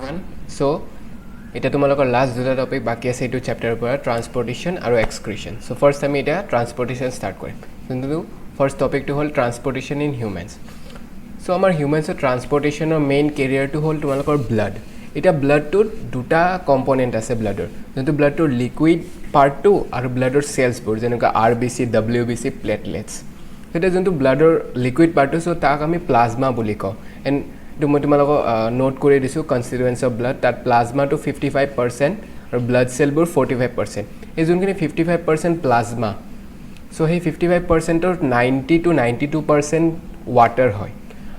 everyone. So, এটা তোমালোকৰ last দুটা টপিক বাকি আছে এইটো চেপ্টাৰৰ পৰা ট্ৰান্সপৰ্টেশ্যন আৰু এক্সক্ৰিশ্যন. সো ফাৰ্ষ্ট আমি এটা ট্ৰান্সপৰ্টেশ্যন ষ্টাৰ্ট কৰিম. যোনটো ফাৰ্ষ্ট টপিকটো হ'ল ট্ৰান্সপৰ্টেশ্যন ইন হিউমেন্স. সো আমাৰ হিউমেন্সৰ ট্ৰান্সপৰ্টেশ্যনৰ মেইন কেৰিয়াৰটো হ'ল তোমালোকৰ ব্লাড. এতিয়া ব্লাডটোত দুটা কম্পনেণ্ট আছে ব্লাডৰ, যোনটো ব্লাডটোৰ লিকুইড পাৰ্টটো আৰু ব্লাডৰ চেলছবোৰ যেনেকুৱা RBC, WBC, প্লেটলেটছ. সেইটো যোনটো ব্লাডৰ লিকুইড পাৰ্টটো, চ' তাক আমি প্লাজমা বুলি কওঁ. এণ্ড এইটো মই তোমালোকক নোট কৰি দিছোঁ কনষ্টিটুৱেঞ্চ অফ ব্লাড. তাত প্লাজমাটো 55% আৰু ব্লাড চেলবোৰ 45%. এই যোনখিনি 55% প্লাজমা, চ' সেই 55%ৰ 90 to 92% ৱাটাৰ হয়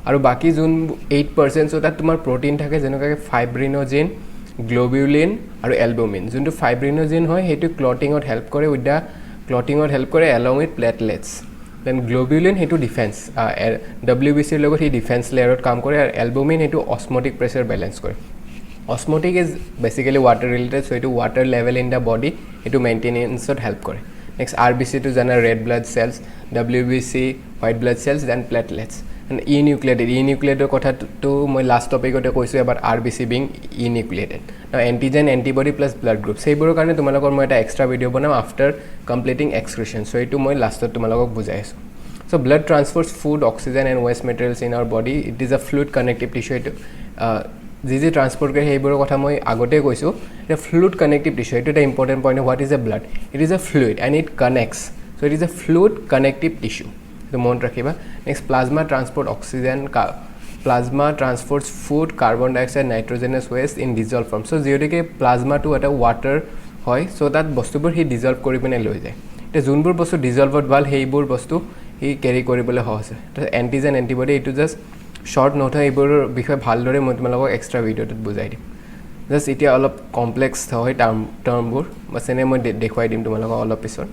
আৰু বাকী যোন 8%, চ' তাত তোমাৰ প্ৰ'টিন থাকে যেনেকুৱাকৈ ফাইব্ৰিন'জেন, গ্ল'বিউলিন আৰু এলবুমিন. যোনটো ফাইব্ৰিন'জেন হয় সেইটো ক্লটিঙত হেল্প কৰে, এলং উইথ প্লেটলেটছ. দেন গ্ল'বিউলিন সেইটো ডিফেন্স, WBCৰ লগত সেই ডিফেন্স লেয়াৰত কাম কৰে, আৰু এলবুমিন সেইটো অছমটিক প্ৰেছাৰ বেলেঞ্চ কৰে. Osmotic is basically water related, so' এইটো water level in the body এইটো মেইনটেনেঞ্চত হেল্প কৰে. নেক্সট RBCটো জানা red blood cells, WBC white blood cells, then platelets. And enucleated কথাটো মই লাষ্ট টপিকতে কৈছোঁ, এবাৰ RBC being enucleated. Antigen, antibody plus blood group, সেইবোৰৰ কাৰণে তোমালোকৰ মই এটা এক্সট্ৰা ভিডিঅ' বনাম আফটাৰ কমপ্লিটিং এক্সক্ৰিশ্যন. চ' এইটো মই লাষ্টত তোমালোকক বুজাই আছোঁ. So' blood transfers food, oxygen and waste materials in our body. It is a fluid connective tissue. এইটো যি ট্ৰান্সপৰ্ট কৰে সেইবোৰৰ কথা মই আগতেই কৈছোঁ. এতিয়া ফ্লুইড কানেক্টিভ টিছ্যু, এইটো এটা important point. What is a blood? It is a fluid and it connects. So' it is a fluid connective tissue, এইটো মনত ৰাখিবা. Next plasma transport oxygen, plasma transports food, carbon dioxide, nitrogenous waste in dissolve form. So' যিহেতুকে প্লাজমাটো এটা water হয়, চ' তাত বস্তুবোৰ সি dissolved কৰি পিনে লৈ যায়. এতিয়া যোনবোৰ বস্তু ডিজলভত ভাল সেইবোৰ বস্তু সি কেৰি কৰিবলৈ সহজ হয়. এণ্টিজেন, এণ্টিবডি, এইটো জাষ্ট শ্বৰ্ট নোট হয়. এইবোৰৰ বিষয়ে ভালদৰে মই তোমালোকক এক্সট্ৰা ভিডিঅ'টোত বুজাই দিম. জাষ্ট এতিয়া অলপ কমপ্লেক্স হয় টাৰ্মবোৰ, বাছ এনে মই দেখুৱাই দিম তোমালোকক অলপ পিছত.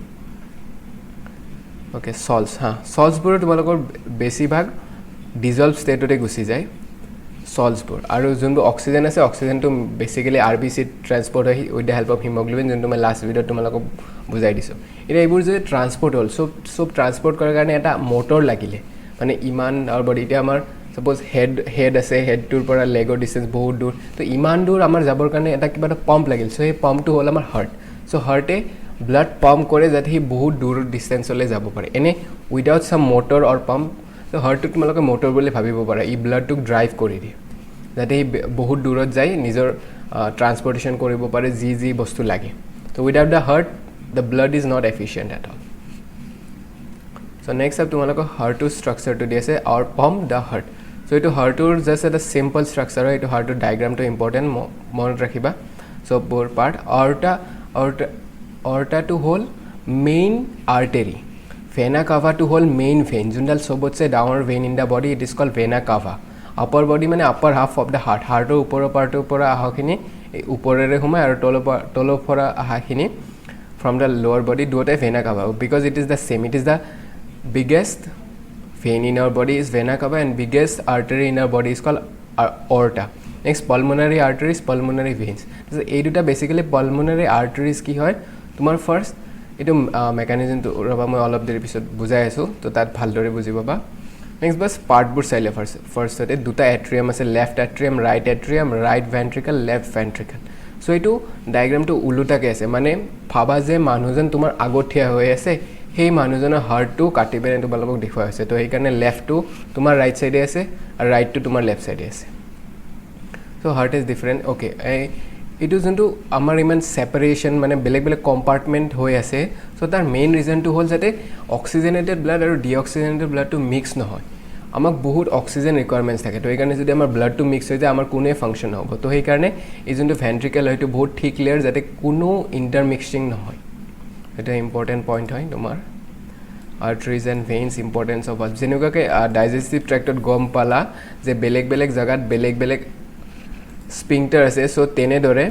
অ'কে, চল্টছবোৰৰ তোমালোকৰ বেছিভাগ ডিজলভ ষ্টেটতে গুচি যায় চল্টছবোৰ. আৰু যোনবোৰ অক্সিজেন আছে, অক্সিজেনটো বেচিকেলি RBC ট্ৰান্সপৰ্ট হয় with the help of haemoglobin, যোনটো মই লাষ্ট ভিডিঅ'ত তোমালোকক বুজাই দিছোঁ. এতিয়া এইবোৰ যদি ট্ৰান্সপৰ্ট হ'ল, চব ট্ৰান্সপৰ্ট কৰাৰ কাৰণে এটা মটৰ লাগিলে, মানে ইমান আৰু বডি. এতিয়া আমাৰ ছাপ'জ হেড আছে, হেডটোৰ পৰা লেগৰ ডিষ্টেঞ্চ বহুত দূৰ, তো ইমান দূৰ আমাৰ যাবৰ কাৰণে এটা কিবা এটা পাম্প লাগিল. চ' সেই পাম্পটো হ'ল আমাৰ হাৰ্ট. চ' হাৰ্টে ব্লাড পাম্প কৰে যাতে সি বহুত দূৰ ডিষ্টেঞ্চলৈ যাব পাৰে. এনে উইদাউট চাম মটৰ অৰ পাম্প, চ' হাৰ্টটোক তোমালোকে মটৰ বুলি ভাবিব পাৰা. ই ব্লাডটোক ড্ৰাইভ কৰি দিয়ে যাতে সি বহুত দূৰত যায় নিজৰ ট্ৰান্সপৰ্টেশ্যন কৰিব পাৰে যি বস্তু লাগে. So' without the heart the blood is not efficient at all. So' next up তোমালোকক হাৰ্টটোৰ ষ্ট্ৰাকচাৰটো দি আছে, our pump the heart. So' এইটো হাৰ্টটোৰ জাষ্ট এটা চিম্পল ষ্ট্ৰাকচাৰ হয়. এইটো হাৰ্টটোৰ ডায়েগ্ৰামটো ইম্পৰ্টেণ্ট, মনত ৰাখিবা চববোৰ পাৰ্ট. অৰ্টাটো হ'ল মেইন আৰ্টেৰী, ভেনা কাভাটো হ'ল মেইন ভেইন, যোনডাল চবতছে ডাঙৰ vein in the body. It is called vena cava. Upper body মানে upper half of the heart, হাৰ্টৰ ওপৰৰ পাৰ্টৰ পৰা অহাখিনি ওপৰেৰে সোমায়, আৰু তলৰ পৰা অহাখিনি ফ্ৰম দ্য লোৱাৰ বডি, দুয়োটাই vena cava. Because it is the same, it is the biggest vein in our body is vena cava, and biggest artery in our body is called aorta. Next, pulmonary arteries, pulmonary veins. So এই দুটা basically pulmonary arteries কি হয় তোমাৰ first এইটো মেকানিজমটো ৰবা মই অলপ দেৰি পিছত বুজাই আছোঁ, তো তাত ভালদৰে বুজি পাবা. নেক্সট বাছ পাৰ্টবোৰ চাইলে ফাৰ্ষ্টতে দুটা এট্ৰিয়াম আছে, লেফ্ট এট্ৰিয়াম, ৰাইট ভেন্ট্ৰিকল, লেফ্ট ভেন্ট্ৰিকল. চ' এইটো ডায়েগ্ৰামটো ওলোটাকৈ আছে, মানে ভাবা যে মানুহজন তোমাৰ আগত থিয় হৈ আছে, সেই মানুহজনৰ হাৰ্টটো কাটি পিনে তোমালোকক দেখুওৱা হৈছে. তো সেইকাৰণে লেফ্টটো তোমাৰ ৰাইট ছাইডে আছে আৰু ৰাইটটো তোমাৰ লেফ্ট ছাইডে আছে. চ' হাৰ্ট ইজ ডিফাৰেণ্ট. অ'কে, এইটো যোনটো আমাৰ ইমান ছেপাৰেশ্যন, মানে বেলেগ বেলেগ কম্পাৰ্টমেণ্ট হৈ আছে, চ' তাৰ মেইন ৰিজনটো হ'ল যাতে অক্সিজেনেটেড ব্লাড আৰু ডিঅক্সিজেনেটেড ব্লাডটো মিক্স নহয়. আমাক বহুত অক্সিজেন ৰিকুৱাৰমেণ্টছ থাকে, তো সেইকাৰণে যদি আমাৰ ব্লাডটো মিক্স হৈ যায় আমাৰ কোনোৱে ফাংচন নহ'ব. তো সেইকাৰণে এই যোনটো ভেন্ট্ৰিকেল হয় সেইটো বহুত থিক লেয়াৰ, যাতে কোনো ইণ্টাৰমিক্সিং নহয়. এটা ইম্পৰ্টেণ্ট পইণ্ট হয় তোমাৰ আৰ্টাৰিজ এণ্ড ভেইনছ, ইম্পৰ্টেঞ্চ অফ ভাল. যেনেকুৱাকৈ ডাইজেষ্টিভ ট্ৰেক্টত গম পালা যে বেলেগ বেলেগ জেগাত বেলেগ বেলেগ স্পিংটাৰ আছে, চ' তেনেদৰে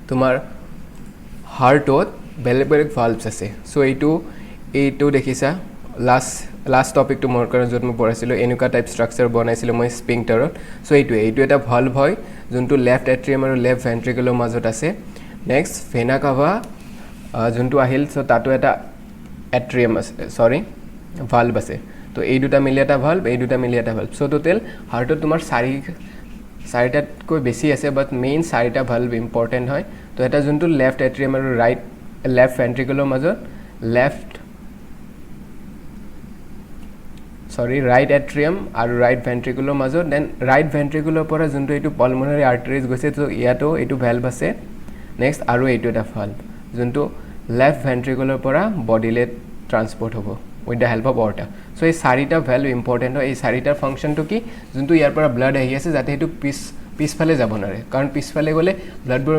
তোমাৰ হাৰ্টত বেলেগ বেলেগ ভাল্ভছ আছে. চ' এইটো দেখিছা লাষ্ট টপিকটো মোৰ কাৰণে য'ত মই পঢ়াইছিলোঁ, এনেকুৱা টাইপ ষ্ট্ৰাকচাৰ বনাইছিলোঁ মই স্পিংটাৰত. চ' এইটো এটা ভাল্ভ হয় যোনটো লেফ্ট এট্ৰিয়াম আৰু লেফ্ট ভেন্ট্ৰিকলৰ মাজত আছে. নেক্সট ভেনা কাভা যোনটো আহিল, চ' তাতো এটা এট্ৰিয়াম আছে, ভাল্ভ আছে. তো এই দুটা মিলি এটা ভাল্ভ, এই দুটা মিলি এটা ভাল্ভ. চ' টোটেল হাৰ্টত তোমাৰ চাৰিটাতকৈ বেছি আছে বাট মেইন চাৰিটা ভাল্ভ ইম্পৰ্টেণ্ট হয় তো এটা যোনটো লেফ্ট এট্ৰিয়াম আৰু লেফ্ট ভেন্ট্ৰিকুলৰ মাজত ৰাইট এট্ৰিয়াম আৰু ৰাইট ভেন্ট্ৰিকুলৰ মাজত দেন ৰাইট ভেন্ট্ৰিকুলৰ পৰা যোনটো এইটো পালমোনাৰী আৰ্টাৰিজ গৈছে তো ইয়াতো এইটো ভেল্ভ আছে নেক্সট আৰু এইটো এটা ভাল্ভ যোনটো লেফ্ট ভেন্ট্ৰিকুলৰ পৰা বডিলে ট্ৰান্সপৰ্ট হ'ব with the help of aorta so এই চাৰিটা ভেল্ভ ইম্পৰ্টেণ্ট হয় এই চাৰিটাৰ ফাংচনটো কি যোনটো ইয়াৰ পৰা ব্লাড আহি আছে যাতে সেইটো পিছফালে যাব নোৱাৰে কাৰণ পিছফালে গ'লে ব্লাডবোৰ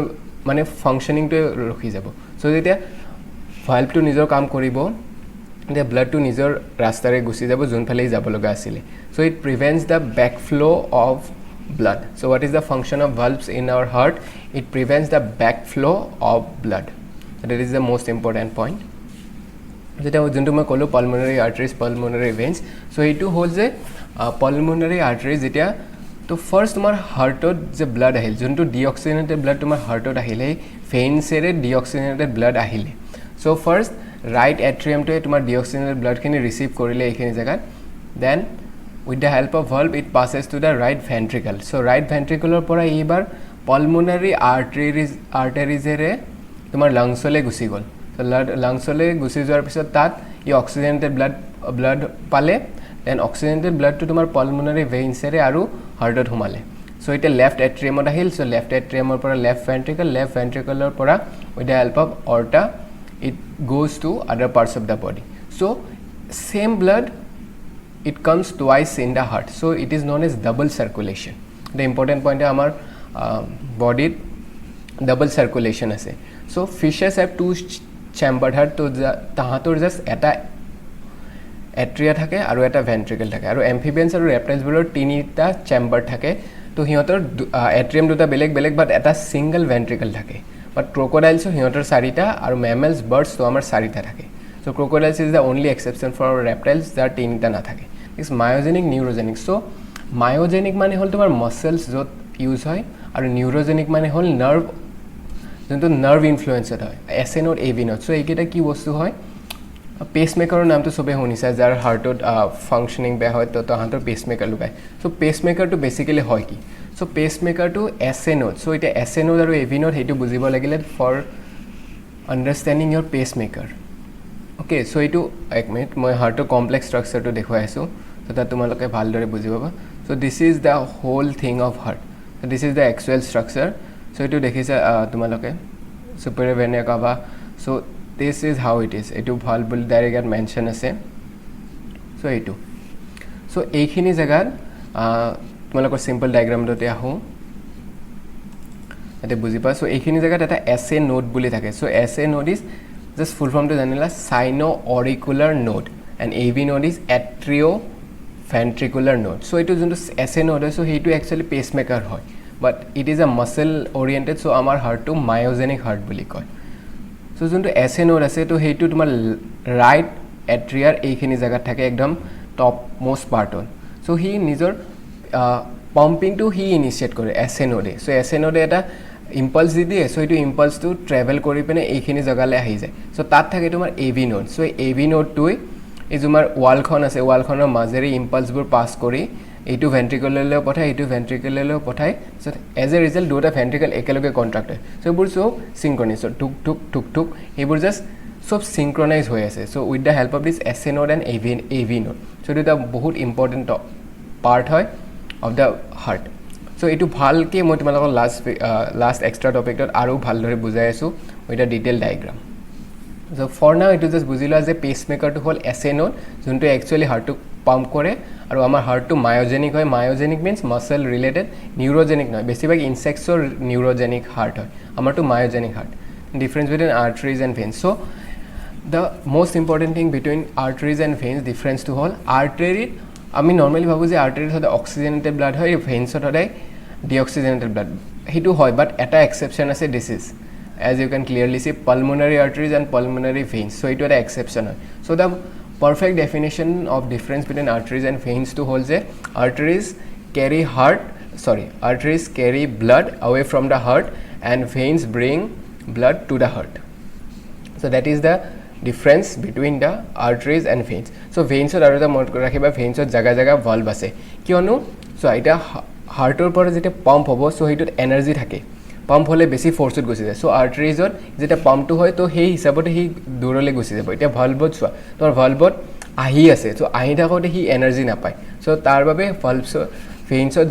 মানে ফাংচনিংটোৱে ৰখি যাব সো যেতিয়া ভাল্ভটো নিজৰ কাম কৰিব তেতিয়া ব্লাডটো নিজৰ ৰাস্তাৰে গুচি যাব যোনফালেই যাব লগা আছিলে সো ইট প্ৰিভেণ্টছ দ্য বেক ফ্ল' of blood. So what is the function of valves in our heart? It prevents the backflow of blood. That is the most important point. যেটা যোনটো মই ক'লো pulmonary arteries, pulmonary veins. So এইটো হ'ল যে pulmonary arteries যেতিয়া তো first তোমাৰ হাৰ্টত যে ব্লাড আহিল যোনটো ডিঅক্সিজেনেটেড ব্লাড তোমাৰ হাৰ্টত আহিলে ভেইনছেৰে ডিঅক্সিজেনেটেড ব্লাড আহিলে চ' ফাৰ্ষ্ট ৰাইট এট্ৰিয়ামটোৱে তোমাৰ ডিঅক্সিজেনেটেড ব্লাডখিনি ৰিচিভ কৰিলে এইখিনি জেগাত then with the help of valve it passes to the right ventricle so right ventricular pora eibar pulmonary arteries ere tomar lungs ole gusi gol so lungs ole gusi joar pisot tat ei oxygenated blood pale then oxygenated blood to tomar pulmonary veins ere aru heart ot humale so ite left atrium ot ahil so left atrium or pora left ventricular pora with the help of aorta it goes to other parts of the body so same blood it comes twice in the heart so it is known as double circulation the important point is our body double circulation ase so fishes have two chambered heart to tahator just eta atria thake aru eta ventricle thake aru amphibians aru reptiles bolor tinita chamber thake to hiotor atrium duta beleg but eta single ventricle thake but crocodiles hiotor sarita aru mammals birds to amar sarita thake so crocodiles is the only exception for reptiles that tinita na thake is myogenic neurogenic so myogenic mane hol tomar muscles jot use hoy aru neurogenic mane hol nerve jonto nerve influenced hoy SA node AV node so eketa ki bostu hoy pacemaker naam to sobe honisa jar heart functioning be hoy to hantor pacemaker lugai so pacemaker to basically hoy ki so pacemaker to SA node so ite SA node aru AV node hetu bujibo lagile for understanding your pacemaker okay so itu ek minute moi heart complex structure to dekhoi asu so ta tumaloke bhal dore buji paba so this is the whole thing of heart so this is the actual structure so itu dekhisa tumaloke superior vena cava so this is how it is itu bhal bul direct mention ase so itu so ekhini jagar tumaloke simple diagram dote ahu ate buji pa so ekhini jagar eta SA node buli thake so SA node is just full form to janela sino-auricular node and AV node is atrioventricular node so it is into SA node so he to actually pacemaker hoy but it is a muscle oriented so amar heart to myogenic heart boli koy so junto SA node ase to he to tomar right atrial ekhini jaga thake ekdom top most part on so he nijor pumping to he initiate kore SA node so SA node eta impulse di die so itu impulse to travel kori pene ekhini jagale ahi jay so tat thake tomar AV node so AV node to ei jumar wall khon ase wall khonor majeri impulse bur pass kori eitu ventricle le pothai eitu ventricle le pothai so as a result duta ventricle ekeloge contract hoy so bur so synchronous so tuk tuk tuk tuk ebur just sob synchronize hoy ase so with the help of this SA node and AV node so it is a bahut important part hoy of the heart so etu bhalke moi tumalok last extra topic dot aru bhal dore bujai asu with a detailed diagram so for now it is just bujilo as a pacemaker to hol SA node junto actually heart to pump kore aru amar heart to myogenic hoy myogenic means muscle related neurogenic noy basically insects or neurogenic heart hoy amar to myogenic heart difference between arteries and veins so the most important thing between arteries and veins difference to hol artery আমি normally ভাবো যে আর্টারিত হতে oxygenated blood হয় ভেইনছত হতে deoxygenated blood হেতু হয় বাট এটা exception আছে this is as you can clearly see pulmonary arteries and pulmonary veins so it was an exception so the perfect definition of difference between arteries and veins to hold say arteries carry blood away from the heart and veins bring blood to the heart so that is the difference between the arteries and veins so veins or aru the mode rakhiba veins or jaga valve ase kiono so eta হাৰ্টৰ পৰা যেতিয়া pump হ'ব চ' সেইটোত energy থাকে pump হ'লে বেছি ফ'ৰ্চত গুচি যায় চ' আৰ্টাৰিজত যেতিয়া পাম্পটো হয় তো সেই হিচাপতে সি দূৰলৈ গুচি যাব এতিয়া ভাল্ভত চোৱা তোমাৰ ভাল্ভত আহি আছে চ' আহি থাকোঁতে সি এনাৰ্জি নাপায় চ' তাৰ বাবে ভাল্ভছৰ ভেইনছত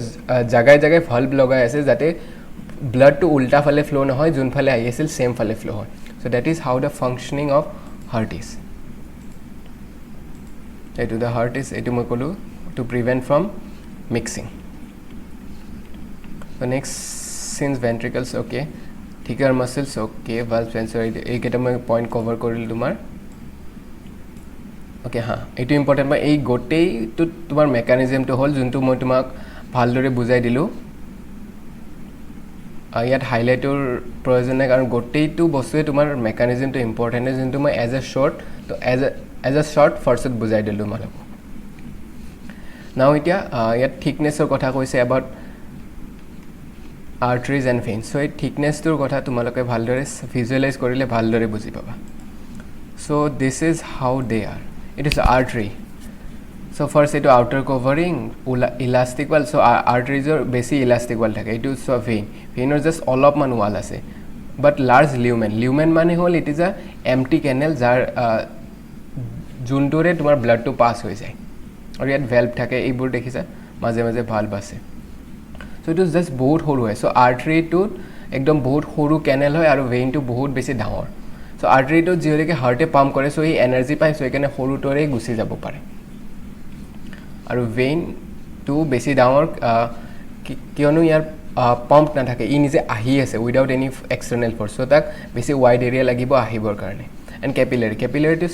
জাগাই জাগাই ভাল্ভ লগাই আছে যাতে ব্লাডটো উল্টা ফালে ফ্ল' নহয় যোনফালে আহি আছিল ছেম ফালে ফ্ল' হয় so' that is how the functioning of heart is এইটো দ্য হাৰ্ট ইজ এইটো মই ক'লোঁ to prevent from mixing so' next since ventricles okay thicker muscles okay valve চেঞ্চৰ এইকেইটা মই পইণ্ট কভাৰ কৰিলোঁ তোমাৰ অ'কে হা এইটো ইম্পৰ্টেণ্ট মই এই গোটেইটোত তোমাৰ মেকানিজমটো হ'ল যোনটো মই তোমাক ভালদৰে বুজাই দিলোঁ ইয়াত হাইলাইটৰ প্ৰয়োজন নাই কাৰণ গোটেইটো বস্তুৱে তোমাৰ মেকানিজমটো ইম্পৰ্টেণ্ট হয় যোনটো মই এজ এ শ্বৰ্ট ফাৰ্ষ্টত বুজাই দিলোঁ তোমালোকক নাও এতিয়া ইয়াত থিকনেছৰ কথা কৈছে এবাউট আৰ্টাৰিজ এণ্ড ভেইনছ চ' এই থিকনেছটোৰ কথা তোমালোকে ভালদৰে ভিজুৱেলাইজ কৰিলে ভালদৰে বুজি পাবা so' this is how they are it is artery so' first এইটো outer covering elastic wall so' আৰ্টাৰিজৰ বেছি ইলাষ্টিক ৱাল থাকে এইটো চ' ভেইনৰ জাষ্ট অলপমান ৱাল আছে বাট লাৰ্জ লিউমেন মানে হ'ল it is a empty canal যাৰ যোনটোৰে তোমাৰ ব্লাডটো পাছ হৈ যায় আৰু ইয়াত ভেল্ভ থাকে এইবোৰ দেখিছা মাজে মাজে ভাল্ভ আছে চ' এইটো জাষ্ট বহুত সৰু হয় চ' আৰ্টাৰীটোত একদম বহুত সৰু কেনেল হয় আৰু ভেইনটো বহুত বেছি ডাঙৰ চ' আৰ্টাৰীটোত যিহেতুকে হাৰ্টে পাম্প কৰে চ' এই এনাৰ্জি পায় চ' সেইকাৰণে সৰুটোৰে গুচি যাব পাৰে আৰু ভেইনটো বেছি ডাঙৰ কিয়নো ইয়াৰ পাম্প নাথাকে ই নিজে আহি আছে উইদাউট এনি এক্সটাৰ্নেল ফ'ৰ্চ চ' তাক বেছি ৱাইড এৰিয়া লাগিব আহিবৰ কাৰণে এণ্ড কেপিলাৰীটো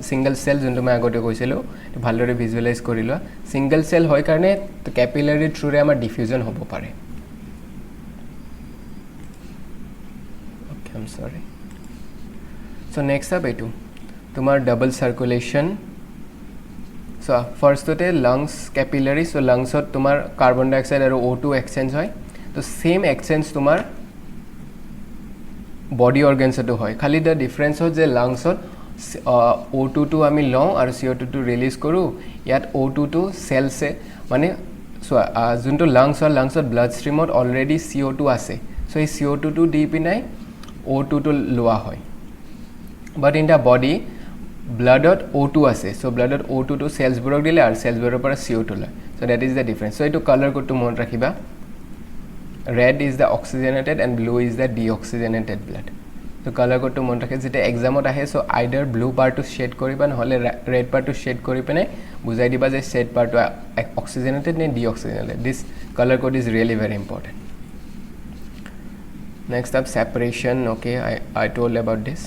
ছিংগল চেল যোনটো মই আগতে কৈছিলোঁ ভালদৰে ভিজুৱেলাইজ কৰি লোৱা ছিংগল চেল হয় কাৰণে কেপিলাৰীৰ থ্ৰুৰে আমাৰ ডিফিউজন হ'ব পাৰে চৰি চ' নেক্সট আপ এইটো তোমাৰ ডাবল চাৰ্কুলেশ্যন চ' ফাৰ্ষ্টতে লাংছ কেপিলাৰী চ' লাংছত তোমাৰ কাৰ্বন ডাই অক্সাইড আৰু O2 এক্সচেঞ্জ হয় তো ছেইম এক্সচেঞ্জ তোমাৰ বডি অৰ্গেনছতো হয় খালি দ্য ডিফাৰেঞ্চ হ'ল যে লাংছত O2টো আমি লওঁ আৰু CO2টো ৰিলিজ কৰোঁ ইয়াত O2টো চেলছে মানে চোৱা যোনটো লাংছত ব্লাড ষ্ট্ৰীমত অলৰেডি CO2 আছে চ' এই CO2টো দি পিনাই O2টো লোৱা হয় বাট ইন দ্য বডি ব্লাডত O2 আছে চ' ব্লাডত O2টো চেলছবোৰক দিলে আৰু চেলছবোৰৰ পৰা CO2 লয় চ' ডেট ইজ দ্য ডিফাৰেঞ্চ চ' এইটো কালাৰ কোডটো মনত ৰাখিবা red is the oxygenated and blue is the deoxygenated blood so color code to mon rakhe jete exam ot ahe so either blue part to shade koriba নহলে red part to shade kori pene bujai diba je shade part to oxygenated ne deoxygenated this color code is really very important next up separation okay I told about this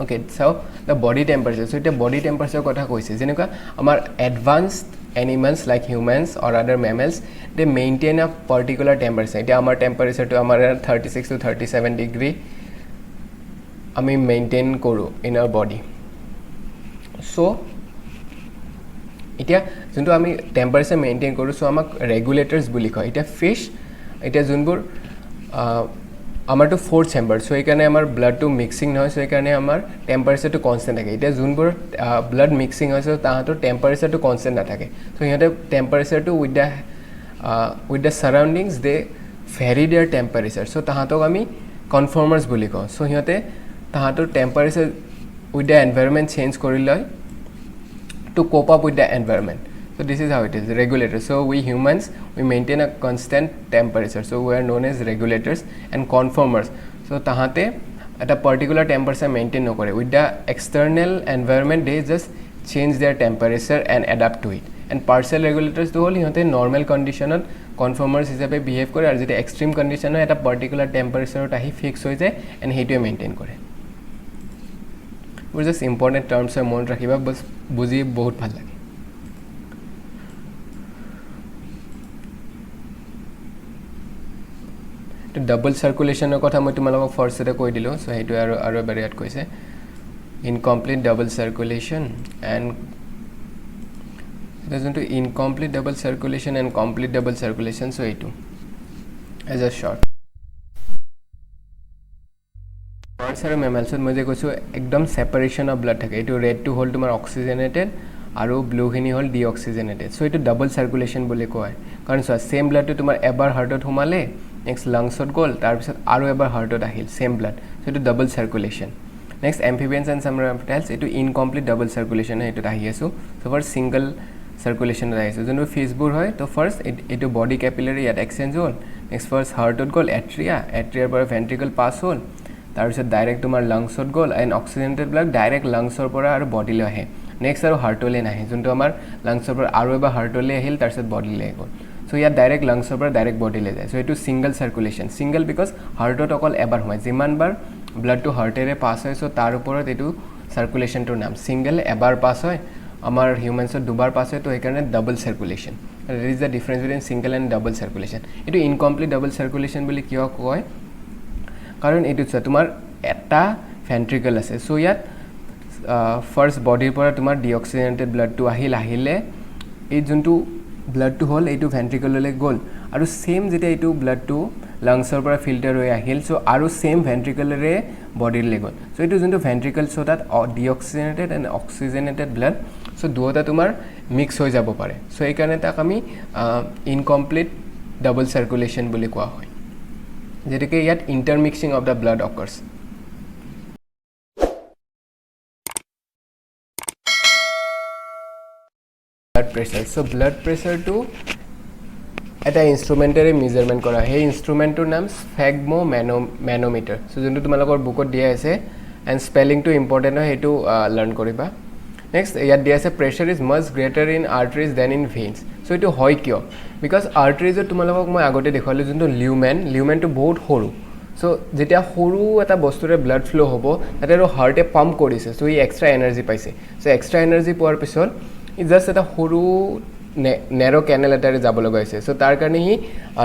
okay so the body temperature so it body temperature kotha koise jeneka amar advanced animals like humans or other mammals they maintain a particular temperature এটা আমাৰ টেম্পাৰেচাৰটো আমাৰ 36 to 37 degree আমি maintain কৰোঁ in our body চ' এতিয়া যোনটো আমি temperature maintain কৰোঁ চ' আমাক ৰেগুলেটৰ্ছ বুলি কয় এতিয়া ফিছ এতিয়া যোনবোৰ আমাৰটো ফ'ৰ্থ চেম্বাৰ চ' সেইকাৰণে আমাৰ ব্লাডটো মিক্সিং নহয় চ' সেইকাৰণে আমাৰ টেম্পাৰেচাৰটো কনষ্টেণ্ট থাকে এতিয়া যোনবোৰ ব্লাড মিক্সিং হৈছে তাহাঁতৰ টেম্পাৰেচাৰটো কনষ্টেণ্ট নাথাকে চ' সিহঁতে টেম্পাৰেচাৰটো with the surroundings they vary their temperature so tahatok ami conformers boli ko so hiyote tahator temperature with the environment change kori loy to cope up with the environment so this is how it is regulator so we humans we maintain a constant temperature so we are known as regulators and conformers so tahate at a particular temperature maintain no kore with the external environment they just change their temperature and adapt to it and partial regulators to hol hiyote normal condition conformers hisabe behave kore ar jete extreme condition eta particular temperature ot ahi fix hoy jay and hetu maintain kore which is important terms e mon rakhiba bas buji bahut bhal lage to double circulation er kotha moi tumalok first ete koi dilo so hetu aro bariat koise incomplete double circulation and there is into incomplete double circulation and complete double circulation so A2 as a short sir mammals moi je koisu ekdom separation of blood thake etu red to hold tomar oxygenated আৰু ব্লুখিনি হ'ল deoxygenated so এইটো double সাৰ্কুলেশ্যন বুলি কয় কাৰণ so same ব্লাডটো তোমাৰ এবাৰ হাৰ্টত সোমালে next লাংছত গ'ল তাৰপিছত আৰু এবাৰ হাৰ্টত আহিল সেম ব্লাড সো এইটো ডাবল সাৰ্কুলেশ্যন নেক্সট এম্ফিবিয়ানছ এণ্ড সাম ৰেপ্টাইলছ এইটো ইনকমপ্লিট ডাবল সাৰ্কুলেশ্যন এইটোত আহি আছো সো ফাৰ্ষ্ট সিংগল সাৰ্কুলেশ্যনত আহি আছো যোনটো ফিছবোৰ হয় তো ফাৰ্ষ্ট এইটো বডি কেপিলাৰী ইয়াত এক্সচেঞ্জ হ'ল নেক্সট ফাৰ্ষ্ট হাৰ্টত গ'ল এট্ৰিয়াৰ পৰা ভেন্ট্ৰিকল পাছ হ'ল তাৰপিছত ডাইৰেক্ট তোমাৰ লাংছত গ'ল এণ্ড অক্সিজেনেটেড ব্লাড ডাইৰেক্ট লাংছৰ পৰা আৰু বডিলৈ আহে নেক্সট আৰু হাৰ্টলৈ নাহে যোনটো আমাৰ লাংছৰ পৰা আৰু এবাৰ হাৰ্টলৈ আহিল তাৰপিছত বডিলৈ গ'ল সো ইয়াত ডাইৰেক্ট লাংছৰ পৰা ডাইৰেক্ট বডিলৈ যায় সো এইটো সিংগল সাৰ্কুলেশ্যন সিংগল বিকজ হাৰ্টত অকল এবাৰ হয় যিমানবাৰ ব্লাডটো হাৰ্টেৰে পাছ হয় সো তাৰ ওপৰত এইটো সাৰ্কুলেশ্যনটোৰ নাম সিংগল এবাৰ পাছ হয় আমাৰ হিউমেন্সত দুবাৰ পাছ হয় তো সেইকাৰণে double circulation that is the difference between single and double circulation এইটো ইনকমপ্লিট ডাবল সাৰ্কুলেশ্যন বুলি কিয় কয় কাৰণ এইটো চোৱা তোমাৰ এটা ভেন্ট্ৰিকল আছে সো ইয়াত ফাৰ্ষ্ট বডিৰ পৰা তোমাৰ ডিঅক্সিজেনেটেড ব্লাডটো আহিলে এই যোনটো ব্লাডটো হ'ল এইটো ভেন্ট্ৰিকললৈ গ'ল আৰু সেম যেতিয়া এইটো ব্লাডটো লাংছৰ পৰা ফিল্টাৰ হৈ আহিল সো আৰু সেম ভেন্ট্ৰিকলৰে বডিলৈ গ'ল সো এইটো যোনটো ভেন্ট্ৰিকল সো তাত deoxygenated and oxygenated blood so দুয়োটা তোমাৰ মিক্স হৈ যাব পাৰে সো এইকাৰণে তাক আমি ইনকমপ্লিট ডাবল সাৰ্কুলেশ্যন বুলি কোৱা হয় যেনেকৈ ইয়াত intermixing of the blood occurs blood pressure so blood প্ৰেছাৰটো এটা ইনষ্ট্ৰুমেণ্টেৰে মেজাৰমেণ্ট কৰা সেই ইনষ্ট্ৰুমেণ্টটোৰ নাম স্ফেগমো মেনোমিটাৰ সো যোনটো তোমালোকৰ বুকত দিয়া আছে এণ্ড স্পেলিংটো ইম্পৰ্টেণ্ট হয় সেইটো লাৰ্ণ কৰিবা নেক্সট ইয়াত দিয়া আছে pressure is much greater in arteries than in veins so এইটো হয় কিয় বিকজ আৰ্টাৰিজত তোমালোকক মই আগতে দেখুৱালোঁ যোনটো লিউমেনটো বহুত সৰু সো যেতিয়া সৰু এটা বস্তুৰে ব্লাড ফ্ল' হ'ব তাতে আৰু হাৰ্টে পাম্প কৰিছে সো ই এক্সট্ৰা এনাৰ্জি পাইছে সো এক্সট্ৰা এনাৰ্জি পোৱাৰ পিছত ই জাষ্ট এটা সৰু নেৰ' কেনেল এটাৰে যাব লগা হৈছে সো তাৰ কাৰণে সি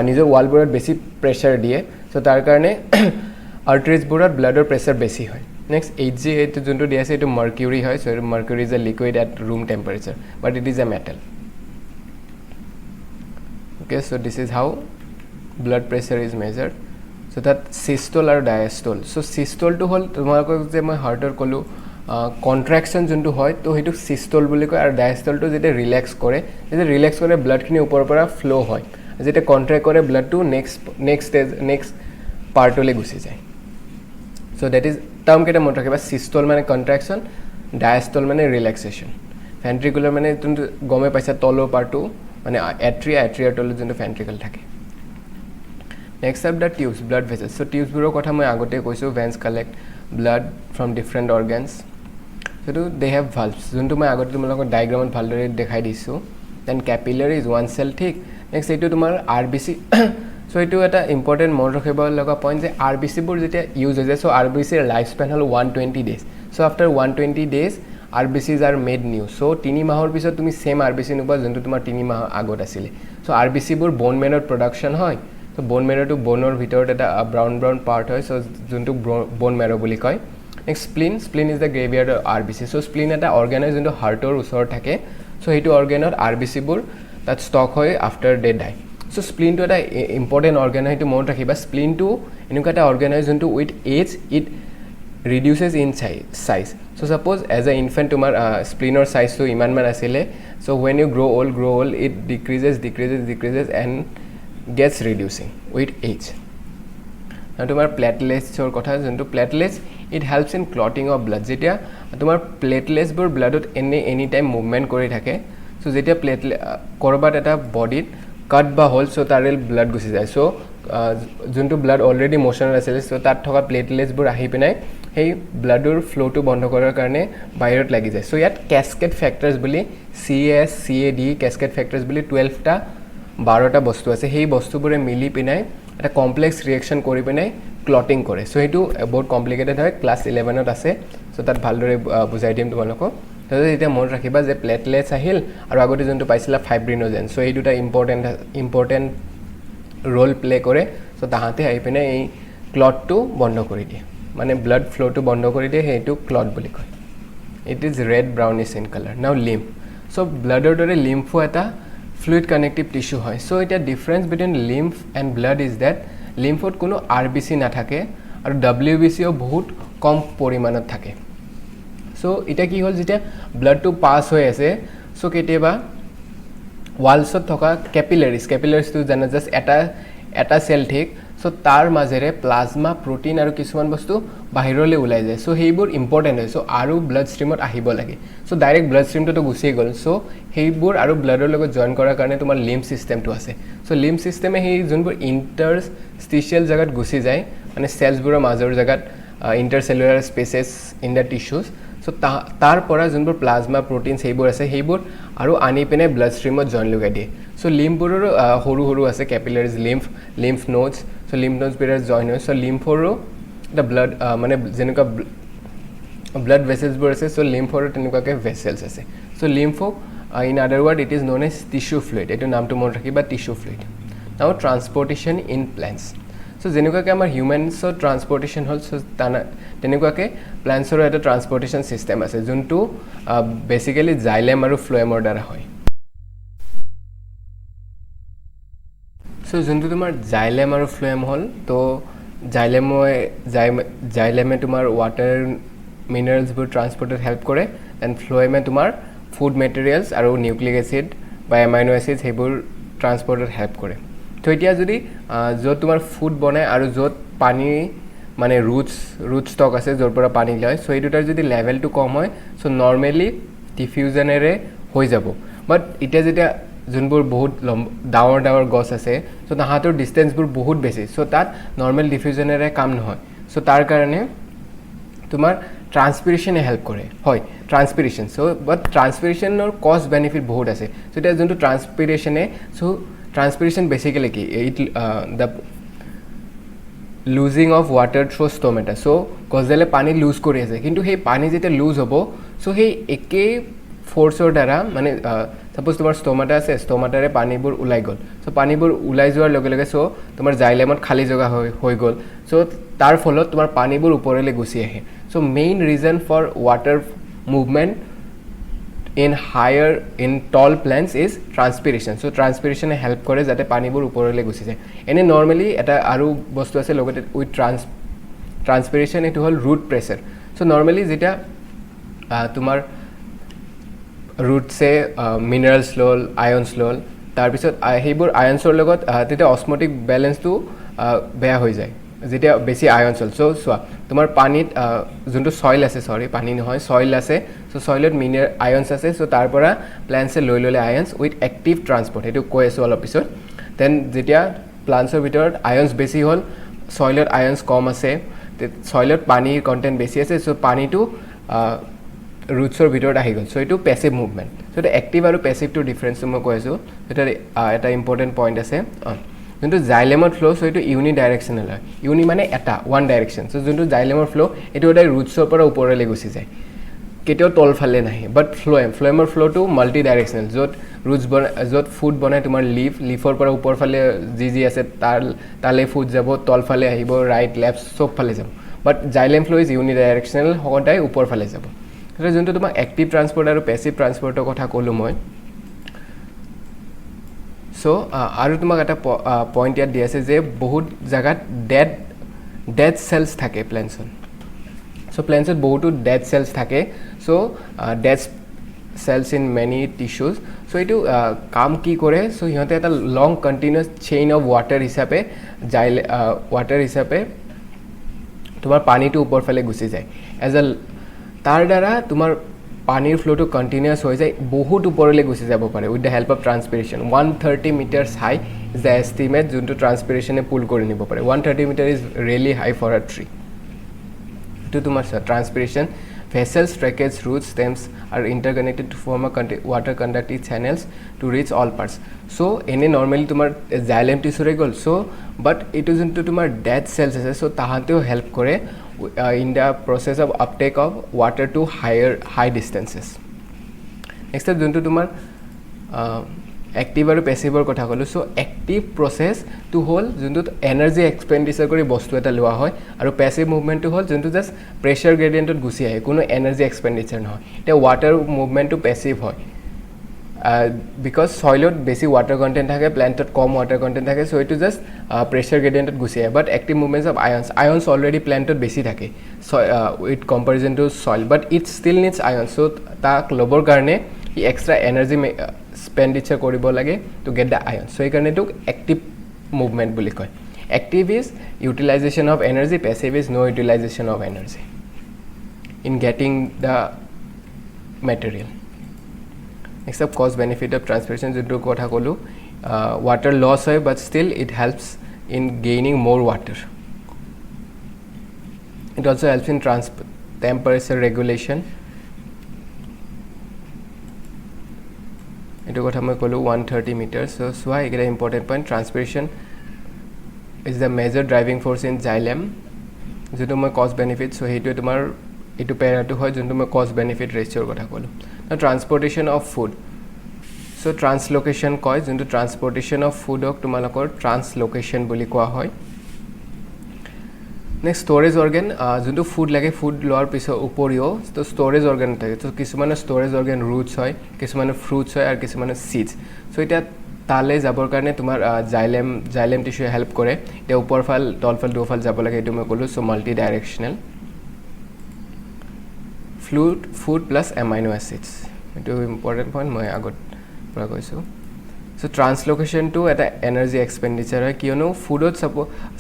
নিজৰ ৱালবোৰত বেছি প্ৰেছাৰ দিয়ে সো তাৰ কাৰণে আৰ্টাৰিজবোৰত ব্লাডৰ প্ৰেছাৰ বেছি হয় নেক্সট HG এইটো যোনটো দিয়া আছে এইটো মাৰ্কিউৰি হয় so mercury is a liquid at room temperature but it is A metal okay so this is how blood pressure is measured so তাত চিষ্টল আৰু ডায়েষ্টল সো চিষ্টলটো হ'ল তোমালোকক যে মই হাৰ্টৰ ক'লোঁ কণ্ট্ৰেকশ্যন যোনটো হয় তো সেইটো চিষ্টল বুলি কয় আৰু ডায়েষ্টলটো যেতিয়া ৰিলেক্স কৰে ব্লাডখিনি ওপৰৰ পৰা ফ্ল' হয় যেতিয়া কণ্ট্ৰেক্ট কৰে ব্লাডটো নেক্সট পাৰ্টলৈ গুচি যায় সো ডেট ইজ টাৰ্ম কেইটা মনত ৰাখিবা চিষ্টল মানে কণ্ট্ৰেকশ্যন ডায়েষ্টল মানে ৰিলেক্সেশ্যন ভেন্ট্ৰিকুলাৰ মানে যোনটো গমে পাইছা তলৰ পাৰ্টটো মানে এট্ৰিয়াৰ তলত যোনটো ভেন্ট্ৰিকল থাকে next up the tubes blood vessels so টিউবছবোৰৰ কথা মই আগতে কৈছোঁ veins collect blood from different organs সেইটো দে হেভ ভালভছ যোনটো মই আগতে তোমালোকক ডায়েগ্ৰামত ভালদৰে দেখাই দিছোঁ then capillary is one cell ঠিক নেক্সট এইটো তোমাৰ RBC সো এইটো এটা ইম্পৰ্টেণ্ট মনত ৰাখিব লগা পইণ্ট যে RBCবোৰ যেতিয়া ইউজ হৈ যায় সো RBCৰ লাইফ স্পেন হ'ল 120 days so after 120 days RBCs are made new so 3 মাহৰ পিছত তুমি সেম RBC নোপোৱা যোনটো তোমাৰ 3 মাহ আগত আছিলে সো RBCবোৰ ব'ন মেৰত প্ৰডাকশ্যন হয় সো ব'ন মেৰটো ব'নৰ ভিতৰত এটা ব্ৰাউন পাৰ্ট হয় সো যোনটো ব'ন মেৰ বুলি কয় next স্প্লিন is the graveyard of RBC so স্প্লিন এটা অৰ্গেন হয় যোনটো হাৰ্টৰ ওচৰত থাকে সো সেইটো অৰ্গেনত RBCবোৰ তাত ষ্টক হয় আফটাৰ দে ডাই সো স্প্লিনটো এটা ইম্পৰ্টেণ্ট অৰ্গেন হয় সেইটো মনত ৰাখিবা স্প্লিনটো এনেকুৱা এটা অৰ্গেন হয় যোনটো with age it reduces in size so suppose as a infant তোমাৰ স্প্লিনৰ চাইজটো ইমানমান আছিলে so when you grow' old it decreases and gets reducing with age আৰু তোমাৰ প্লেটলেটছৰ কথা যোনটো platelets it helps in clotting of blood যেতিয়া তোমাৰ প্লেটলেটছবোৰ ব্লাডত এনি টাইম মুভমেণ্ট কৰি থাকে সো যেতিয়া ক'ৰবাত এটা বডিত কাট বা হ'ল সো তাৰে ব্লাড গুচি যায় সো যোনটো ব্লাড অলৰেডি মোশ্যনত আছিলে সো তাত থকা প্লেটলেটছবোৰ আহি পিনাই সেই ব্লাডৰ ফ্ল'টো বন্ধ কৰাৰ কাৰণে বাহিৰত লাগি যায় সো ইয়াত কেস্কেড ফেক্টৰ্ছ বুলি CAD কেস্কেড ফেক্টৰ্ছ বুলি 12টা বস্তু আছে সেই বস্তুবোৰে মিলি পিনাই এটা কমপ্লেক্স ৰিয়েকশ্যন কৰি পিনাই ক্লটিং কৰে সো সেইটো বহুত কমপ্লিকেটেড হয় ক্লাছ 11ত আছে সো তাত ভালদৰে বুজাই দিম তোমালোকক এতিয়া মনত ৰাখিবা যে প্লেটলেটছ আহিল আৰু আগতে যোনটো পাইছিলা ফাইব্ৰিনোজেন সো এই দুটা ইম্পৰ্টেণ্ট ৰোল প্লে কৰে সো তাহাঁতে আহি পিনে এই ক্লটটো বন্ধ কৰি দিয়ে মানে ব্লাড ফ্ল'টো বন্ধ কৰি দিয়ে সেইটো ক্লট বুলি কয় it is red brownish in colour now lymph so ব্লাডৰ দৰে লিম্ফো এটা ফ্লুইড কানেক্টিভ টিস্যু হয় সো এতিয়া difference between lymph and blood is that লিম্ফত কোনো RBC নাথাকে আৰু WBCও বহুত কম পৰিমাণত থাকে সো এতিয়া কি হ'ল যেতিয়া ব্লাডটো পাছ হৈ আছে সো কেতিয়াবা ৱালছত থকা কেপিলাৰিজটো জানা জাষ্ট এটা সেল ঠিক সো তাৰ মাজেৰে প্লাজমা প্ৰটিন আৰু কিছুমান বস্তু বাহিৰলৈ ওলাই যায় সো সেইবোৰ ইম্পৰ্টেণ্ট হয় সো আৰু ব্লাড ষ্ট্ৰীমত আহিব লাগে সো ডাইৰেক্ট ব্লাড ষ্ট্ৰীমটো গুচি গ'ল সো সেইবোৰ আৰু ব্লাডৰ লগত জইন কৰাৰ কাৰণে তোমাৰ লিম্ফ সিস্টেমটো আছে সো লিম্ফ সিস্টেমে সেই যোনবোৰ ইণ্টাৰষ্টিচিয়েল জাগাত গুচি যায় মানে সেলছবোৰৰ মাজৰ জাগাত ইণ্টাৰচেলুলাৰ স্পেচেছ ইন দ্য টিস্যুজ সো তাৰ পৰা যোনবোৰ প্লাজমা প্ৰটিন সেইবোৰ আছে সেইবোৰ আৰু আনি পিনে ব্লাড ষ্ট্ৰীমত জইন লগাই দিয়ে সো লিম্ফবোৰৰ সৰু আছে কেপিলাৰিজ লিম্ফ নোডছ সো লিম্ফ নোডছ বিৰাট জইন হয় সো লিম্ফৰো এটা ব্লাড মানে যেনেকুৱা ব্লাড ভেসেলছবোৰ আছে সো লিম্ফৰো তেনেকুৱাকৈ ভেসেলছ আছে সো লিম্ফক in other word it is known as tissue fluid এইটো নামটো মনত ৰাখিবা tissue fluid now transportation in plants so যেনেকুৱাকৈ আমাৰ হিউমেনছৰ ট্ৰান্সপৰ্টেশ্যন হ'ল সো তেনেকুৱাকৈ প্লেণ্টছৰো এটা ট্ৰান্সপৰ্টেশ্যন ছিষ্টেম আছে যোনটো বেচিকেলি জাইলেম আৰু ফ্লয়েমৰ দ্বাৰা হয় সো যোনটো তোমাৰ জাইলেম আৰু ফ্লয়েম হ'ল তো জাইলেমে তোমাৰ ৱাটাৰ মিনাৰেলছবোৰ ট্ৰান্সপৰ্টত হেল্প কৰে এণ্ড ফ্লয়েমে তোমাৰ ফুড মেটেৰিয়েলছ আৰু নিউক্লিক এচিড বা এমাইনো এচিড সেইবোৰ ট্ৰান্সপৰ্টত হেল্প কৰে তো এতিয়া যদি য'ত তোমাৰ ফুড বনায় আৰু য'ত পানী মানে ৰুট ষ্টক আছে য'ৰ পৰা পানী লয় সো এই দুটাৰ যদি লেভেলটো কম হয় সো নৰ্মেলি ডিফিউজনেৰে হৈ যাব বাট এতিয়া যেতিয়া যোনবোৰ বহুত ডাঙৰ গছ আছে সো তাহাঁতৰ ডিষ্টেঞ্চবোৰ বহুত বেছি সো তাত নৰ্মেল ডিফিউজনেৰে কাম নহয় সো তাৰ কাৰণে তোমাৰ ট্ৰান্সপিৰেশ্যনে হেল্প কৰে হয় ট্ৰান্সপিৰেশ্যন সো বাট ট্ৰান্সপিৰেশ্যনৰ কষ্ট বেনিফিট বহুত আছে সো এতিয়া যোনটো ট্ৰান্সপিৰেশ্যনে সো ট্ৰান্সপিৰেশ্যন বেচিকেলি কি the losing of water through stomata so গছডালে পানী লুজ কৰি আছে কিন্তু সেই পানী যেতিয়া লুজ হ'ব সো সেই একেই ফ'ৰ্চৰ দ্বাৰা মানে সাপোজ তোমাৰ ষ্টমেটা আছে ষ্টমেটাৰে পানীবোৰ ওলাই গ'ল সো পানীবোৰ ওলাই যোৱাৰ লগে লগে সো তোমাৰ জাইলেমত খালী জেগা হৈ গ'ল সো তাৰ ফলত তোমাৰ পানীবোৰ ওপৰলৈ গুচি আহে so main reason for water movement in tall plants is transpiration so transpiration help কৰে যাতে পানীবোৰ ওপৰলৈ গুচি যায় এনে নৰ্মেলি এটা আৰু বস্তু আছে লগতে উইথ ট্ৰান্সপিৰেশ্যন এটো হ'ল ৰুট প্ৰেছাৰ সো নৰ্মেলি যেতিয়া তোমাৰ ৰুটছে মিনাৰেলছ ল'ল আয়নছ ল'ল তাৰপিছত সেইবোৰ আয়নছৰ লগত তেতিয়া অসমটিক বেলেঞ্চটো বেয়া হৈ যায় যেতিয়া বেছি আয়নছ হ'ল সো চোৱা তোমাৰ পানীত যোনটো সইল আছে পানী নহয় সইল আছে সো সইলত আয়নছ আছে সো তাৰ পৰা প্লেণ্টছে লৈ ল'লে আয়নছ উইথ এক্টিভ ট্ৰান্সপৰ্ট সেইটো কৈ আছোঁ অলপ পিছত দেন যেতিয়া প্লাণ্টছৰ ভিতৰত আয়নছ বেছি হ'ল সইলত আয়নছ কম আছে সইলত পানীৰ কণ্টেণ্ট বেছি আছে সো পানীটো ৰুটছৰ ভিতৰত আহি গ'ল সো এইটো পেছিভ মুভমেণ্ট সো এটা এক্টিভ আৰু পেছিভটোৰ ডিফাৰেঞ্চটো মই কৈ আছোঁ এটা ইম্পৰ্টেণ্ট পইণ্ট আছে যোনটো জাইলেমৰ ফ্ল' সো এইটো ইউনি ডাইৰেকশ্যনেল হয় ইউনি মানে এটা ওৱান ডাইৰেকশ্যন সো যোনটো জাইলেমৰ ফ্ল' এইটো সদায় ৰুটছৰ পৰা ওপৰলৈ গুচি যায় কেতিয়াও তলফালে নাহে বাট ফ্লয়েমৰ ফ্ল'টো মাল্টি ডাইৰেকশ্যনেল য'ত ফুড বনাই তোমাৰ লিফৰ পৰা ওপৰফালে যি আছে তালে ফুড যাব তলফালে আহিব ৰাইট লেফ্ট চবফালে যাব বাট জাইলেম ফ্ল' ইজ ইউনি ডাইৰেকশ্যনেল সদায় ওপৰফালে যাব সেইটো যোনটো তোমাক এক্টিভ ট্ৰান্সপৰ্ট আৰু পেছিভ ট্ৰান্সপৰ্টৰ কথা ক'লোঁ মই সো আৰু তোমাক এটা পইণ্ট ইয়াত দি আছে যে বহুত জেগাত ডেড চেলছ থাকে প্লেণ্টছত সো প্লেণ্টছত বহুতো ডেড চেলছ থাকে so dead cells in many tissues so এইটো কাম কি কৰে সো সিহঁতে এটা long continuous chain of water হিচাপে তোমাৰ পানীটো ওপৰফালে গুচি যায় তাৰ দ্বাৰা তোমাৰ পানীৰ ফ্ল'টো কণ্টিনিউৱাছ হৈ যায় বহুত ওপৰলৈ গুচি যাব পাৰে with the help of transpiration 130 metres high is the estimate যোনটো ট্ৰান্সপিৰেশ্যনে পুল কৰি নিব পাৰে 130 metre is really high for a tree এইটো তোমাৰ ট্ৰান্সপিৰেশ্যন vessels, tracheids, roots, stems are interconnected to form a water conducting channels to reach all parts. So, any normally tumar xylem tissue regol. So, but it is into tumar dead cells. So, tahanteo help kore in the process of uptake of water to high distances. Next step juntu tumar active আৰু পেছিভৰ কথা ক'লোঁ so active process two হ'ল যোনটোত energy expenditure কৰি বস্তু এটা লোৱা হয় আৰু পেছিভ মুভমেণ্টটো হ'ল যোনটো জাষ্ট প্ৰেছাৰ গ্ৰেডিয়েণ্টত গুচি আহে কোনো এনাৰ্জি এক্সপেণ্ডিচাৰ নহয় এতিয়া ৱাটাৰ মুভমেণ্টটো পেছিভ হয় বিকজ চইলত বেছি ৱাটাৰ কণ্টেণ্ট থাকে প্লেণ্টত কম ৱাটাৰ কণ্টেণ্ট থাকে সো এইটো জাষ্ট প্ৰেছাৰ গ্ৰেডিয়েণ্টত গুচি আহে but active movements of ions already প্লেণ্টত বেছি থাকে with comparison to soil but it still needs ions so' তাক ল'বৰ কাৰণে ই এক্সট্ৰা এনাৰ্জি স্পেণ্ডিচাৰ কৰিব লাগে to get the ion so' সেইকাৰণে এইটোক এক্টিভ মুভমেণ্ট বুলি কয় active is utilisation of energy passive is no' utilisation of energy in getting the material next of cause benefit of transpiration যোনটো কথা ক'লোঁ water loss হয় but still it helps in gaining more water. It also helps in temperature regulation. Ito kotha moi kolu 130 meters. So why it is important point transpiration is the major driving force in xylem. Joto moi cost benefit so hetu tomar etu para to hoy jonto moi cost benefit ratio kotha kolu. Now transportation of food. So translocation কয় যোনটো transportation of ফুডক তোমালোকৰ ট্ৰান্সলোকেশ্যন বুলি কোৱা হয় next storage organ যোনটো food লাগে food লোৱাৰ পিছত উপৰিও তো ষ্ট'ৰেজ অৰ্গেন থাকে তো কিছুমানৰ ষ্ট'ৰেজ অৰ্গেন ৰুটছ হয় কিছুমানৰ ফ্ৰুটছ হয় আৰু কিছুমানৰ চিডছ চ' এতিয়া তালে যাবৰ কাৰণে তোমাৰ জাইলেম টিস্যুৱে হেল্প কৰে এতিয়া ওপৰফাল তলফাল দুফাল যাব লাগে এইটো মই ক'লোঁ so' multi directional food plus amino acids এইটো ইম্পৰ্টেণ্ট পইণ্ট মই আগত পৰা কৈছোঁ চ' ট্ৰান্সলোকেশ্যনটো এটা এনাৰ্জি এক্সপেণ্ডিচাৰ হয় কিয়নো ফুডত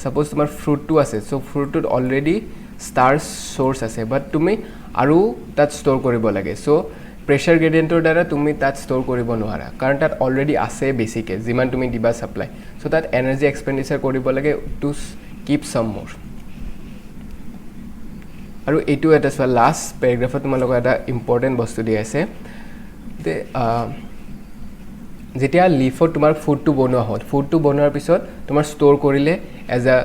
ছাপ'জ তোমাৰ ফ্ৰুটটো আছে চ' ফ্ৰুটটোত অলৰেডি ষ্টাৰ্চ চ'ৰ্চ আছে বাট তুমি আৰু তাত ষ্ট'ৰ কৰিব লাগে চ' প্ৰেছাৰ গ্ৰেডিয়েণ্টৰ দ্বাৰা তুমি তাত ষ্ট'ৰ কৰিব নোৱাৰা কাৰণ তাত অলৰেডি আছে বেছিকৈ যিমান তুমি দিবা ছাপ্লাই চ' তাত এনাৰ্জি এক্সপেণ্ডিচাৰ কৰিব লাগে টু কিপ ছাম মোৰ আৰু এইটো এটা চোৱা লাষ্ট পেৰাগ্ৰাফত তোমালোকৰ এটা ইম্পৰ্টেণ্ট বস্তু দি আছে যে যেতিয়া লিফত তোমাৰ ফুডটো বনোৱা হ'ল ফুডটো বনোৱাৰ পিছত তোমাৰ ষ্ট'ৰ কৰিলে as a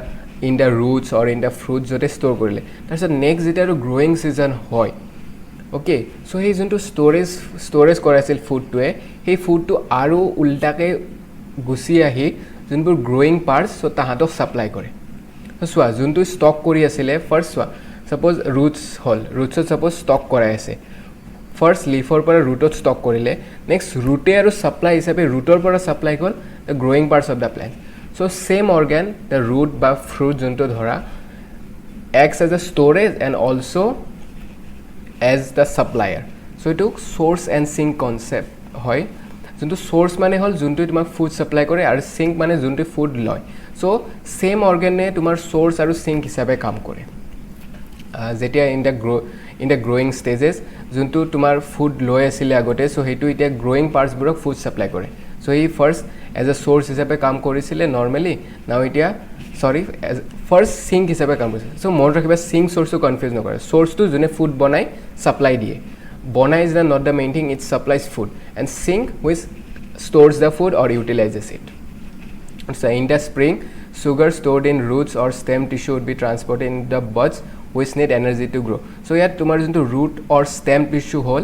in the roots or in the fruits য'তে ষ্ট'ৰ কৰিলে তাৰপিছত নেক্সট যেতিয়া আৰু গ্ৰ'য়িং ছিজন হয় অ'কে চ' সেই যোনটো ষ্ট'ৰেজ কৰাইছিল ফুডটোৱে সেই ফুডটো আৰু উল্টাকৈ গুচি আহি যোনবোৰ গ্ৰ'য়িং পাৰ্টছ চ' তাহাঁতক ছাপ্লাই কৰে চোৱা যোনটো ষ্টক কৰি আছিলে ফাৰ্ষ্ট চোৱা ছাপ'জ ৰুটছ হ'ল ৰুটছত ছাপ'জ ষ্টক কৰাই আছে ফাৰ্ষ্ট লিফৰ পৰা ৰুটত ষ্টক কৰিলে নেক্সট ৰুটে আৰু ছাপ্লাই হিচাপে ৰুটৰ পৰা ছাপ্লাই হ'ল the growing parts of the plant so' same organ the root বা ফ্ৰুট যোনটো ধৰা acts as a storage and also' as the supplier so' এইটো চ'ৰ্চ এণ্ড চিংক কনচেপ্ট হয় যোনটো চ'ৰ্চ মানে হ'ল যোনটোৱে তোমাক ফুড ছাপ্লাই কৰে আৰু চিংক মানে যোনটোৱে ফুড লয় চ' ছেইম অৰ্গেনে তোমাৰ চ'ৰ্চ আৰু চিংক হিচাপে কাম কৰে যেতিয়া ইন দ্য গ্ৰ'য়িং ষ্টেজেছ যোনটো তোমাৰ ফুড লৈ আছিলে আগতে চ' সেইটো এতিয়া গ্ৰ'য়িং পাৰ্টছবোৰক ফুড ছাপ্লাই কৰে চ' ই ফাৰ্ষ্ট এজ এ চ'ৰ্চ হিচাপে কাম কৰিছিলে নৰ্মেলি নাও এতিয়া ফাৰ্ষ্ট চিংক হিচাপে কাম কৰিছিলে চ' মনত ৰাখিবা চিংক চ'ৰ্চটো কনফিউজ নকৰে চ'ৰ্চটো যোনে ফুড বনাই ছাপ্লাই দিয়ে বনাই is the not the main thing it supplies food and sink which stores the food or utilises it so' in the spring sugar stored in roots or stem tissue would be transported in the buds which need energy to grow so ইয়াত তোমাৰ যোনটো root or stem tissue হ'ল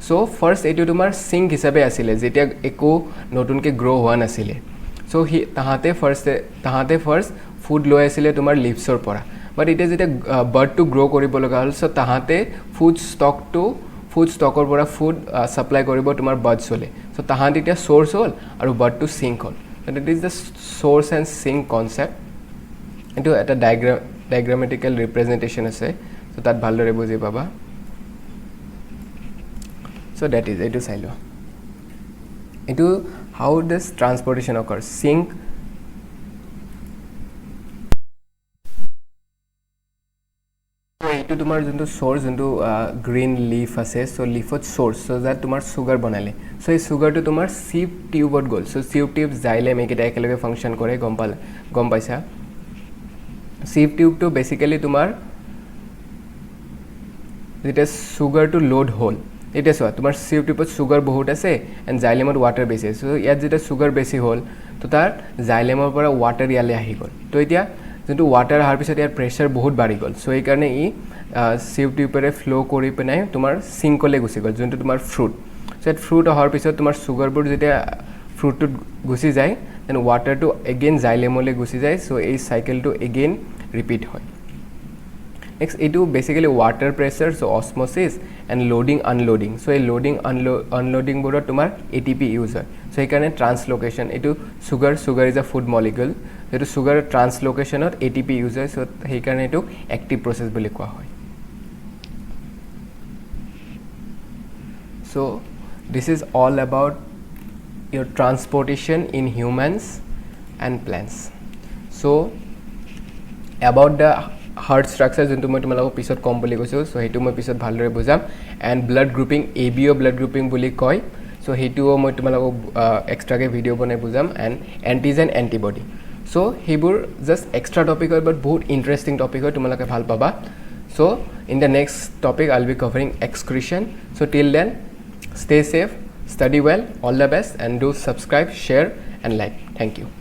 so first এইটো তোমাৰ sink হিচাপে আছিলে যেতিয়া একো নতুনকৈ grow হোৱা নাছিলে so তাহাঁতে first food লৈ আছিলে তোমাৰ leavesৰ পৰা but এতিয়া যেতিয়া budটো grow কৰিব লগা হ'ল so তাহাঁতে food stockৰ পৰা food supply কৰিব তোমাৰ buds হ'লে so তাহাঁতে এতিয়া source হ'ল আৰু budটো sink হ'ল and it is the source and sink concept into at a diagrammatical representation ase so that bhaldore buji paba so that is it is silo into how this transportation occurs sink এইটো তোমাৰ যোনটো source যোনটো green leaf আছে so লিফত source so that তোমাৰ sugar বনালে so এই সুগাৰটো তোমাৰ sheep টিউবত গ'ল সো সিপ টিউব জাইলেম একেটা একেলগে ফাংচন কৰে গম পাইছা সিপ টিউবটো বেসিক্যালি তোমাৰ যেটা সুগাৰটো লোড হ'ল এটা চোৱা তোমাৰ সিপ টিউবত সুগাৰ বহুত আছে এণ্ড জাইলেমত ৱাটাৰ বেছি আছে সো ইয়াত যেটা সুগাৰ বেছি হ'ল তো তাৰ জাইলেমৰ পৰা ৱাটাৰ ইয়ালে আহি গ'ল তো এতিয়া যোনটো ৱাটাৰ অহাৰ পিছত ইয়াৰ প্ৰেছাৰ বহুত বাঢ়ি গ'ল সো এই কাৰণে ই সিপ টিউবেৰে ফ্লো কৰি পেলাই তোমাৰ সিংকলে গুচি গ'ল যোনটো তোমাৰ ফ্ৰুট সো ইয়াত ফ্ৰুট অহাৰ পিছত তোমাৰ সুগাৰবোৰ যেতিয়া ফ্ৰুটটোত গুচি যায় দেন ৱাটাৰটো এগেইন জাইলেমলৈ গুচি যায় সো এই চাইকেলটো এগেইন ৰিপিট হয় নেক্সট এইটো basically water pressure so osmosis and loading unloading so এই লোডিং আনলোডিংবোৰত তোমাৰ ATP ইউজ হয় সো সেইকাৰণে ট্ৰান্সলোকেশ্যন এইটো sugar is a food molecule যেটো সুগাৰ ট্ৰান্সলোকেশ্যনত ATP ইউজ হয় সো সেইকাৰণে এইটো এক্টিভ প্ৰচেছ বুলি কোৱা হয় so This is all about your transportation in humans and plants. So about the heart structure যোনটো মই তোমালোকক পিছত কম বুলি কৈছোঁ, চ' সেইটো মই পিছত ভালদৰে বুজাম. And blood grouping, ABO blood grouping বুলি কয়, চ' সেইটোও মই তোমালোকক এক্সট্ৰাকৈ ভিডিঅ' বনাই বুজাম. এণ্ড এণ্টিজেন এণ্টিবডি, চ' সেইবোৰ জাষ্ট এক্সট্ৰা টপিক হয়, বাট বহুত ইণ্টাৰেষ্টিং টপিক হয়, তোমালোকে ভাল পাবা. So' in the next topic I will be covering excretion. So' till then stay safe, study well, all the best, and do subscribe, share and like. Thank you.